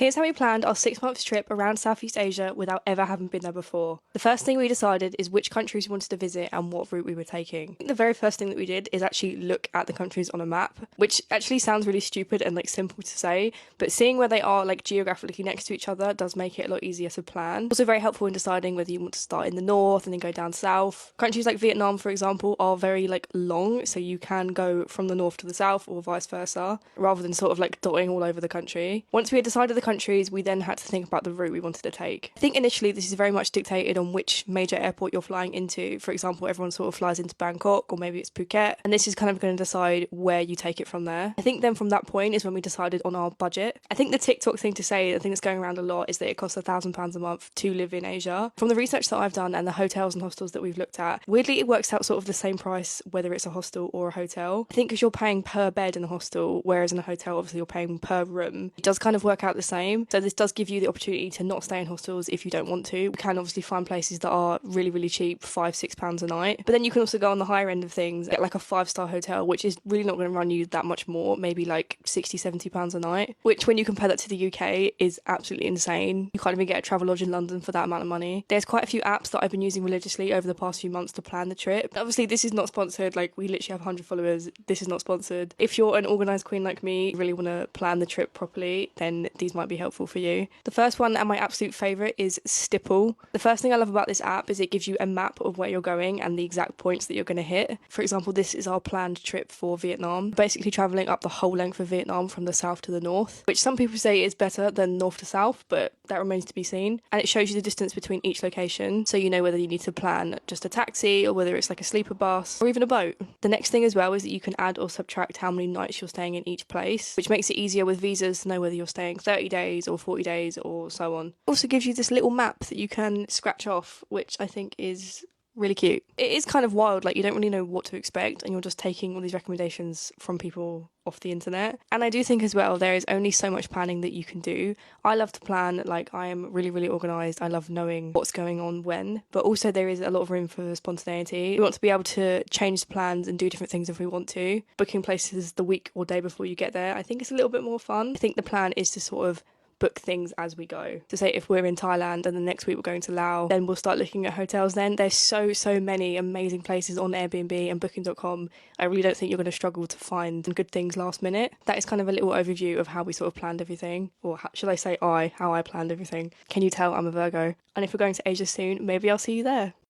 Here's how we planned our 6 month trip around Southeast Asia without ever having been there before. The first thing we decided is which countries we wanted to visit and what route we were taking. The very first thing that we did is actually look at the countries on a map, which actually sounds really stupid and like simple to say, but seeing where they are like geographically next to each other does make it a lot easier to plan. Also very helpful in deciding whether you want to start in the north and then go down south. Countries like Vietnam, for example, are very like long, so you can go from the north to the south or vice versa, rather than sort of like dotting all over the country. Once we had decided the countries, we then had to think about the route we wanted to take. I think initially this is very much dictated on which major airport you're flying into. For example, everyone sort of flies into Bangkok or maybe it's Phuket, and this is kind of going to decide where you take it from there. I think then from that point is when we decided on our budget. I think the TikTok thing to say, the thing that's going around a lot, is that it costs £1,000 a month to live in Asia. From the research that I've done and the hotels and hostels that we've looked at, weirdly it works out sort of the same price whether it's a hostel or a hotel. I think because you're paying per bed in a hostel, whereas in a hotel obviously you're paying per room, it does kind of work out the same. So this does give you the opportunity to not stay in hostels if you don't want to. You can obviously find places that are really, really cheap, £5-6 a night. But then you can also go on the higher end of things, get like a 5-star hotel, which is really not going to run you that much more, maybe like £60-70 a night, which when you compare that to the UK is absolutely insane. You can't even get a Travelodge in London for that amount of money. There's quite a few apps that I've been using religiously over the past few months to plan the trip. Obviously, this is not sponsored, like we literally have 100 followers. This is not sponsored. If you're an organised queen like me, really want to plan the trip properly, then these might be helpful for you. The first one and my absolute favourite is Stipple. The first thing I love about this app is it gives you a map of where you're going and the exact points that you're going to hit. For example, this is our planned trip for Vietnam, basically travelling up the whole length of Vietnam from the south to the north, which some people say is better than north to south, but that remains to be seen. And it shows you the distance between each location, so you know whether you need to plan just a taxi or whether it's like a sleeper bus or even a boat. The next thing as well is that you can add or subtract how many nights you're staying in each place, which makes it easier with visas to know whether you're staying 30 days or 40 days or so on. Also gives you this little map that you can scratch off, which I think is really cute. It is kind of wild, like you don't really know what to expect and you're just taking all these recommendations from people off the internet. And I do think as well there is only so much planning that you can do. I love to plan, like I am really, really organised. I love knowing what's going on when, but also there is a lot of room for spontaneity. We want to be able to change the plans and do different things if we want to. Booking places the week or day before you get there, I think it's a little bit more fun. I think the plan is to sort of book things as we go. To say if we're in Thailand and the next week we're going to Laos, then we'll start looking at hotels then. There's so many amazing places on Airbnb and Booking.com. I really don't think you're going to struggle to find good things last minute. That is kind of a little overview of how we sort of planned everything, or should I say how I planned everything. Can you tell I'm a Virgo? And if we're going to Asia soon, maybe I'll see you there.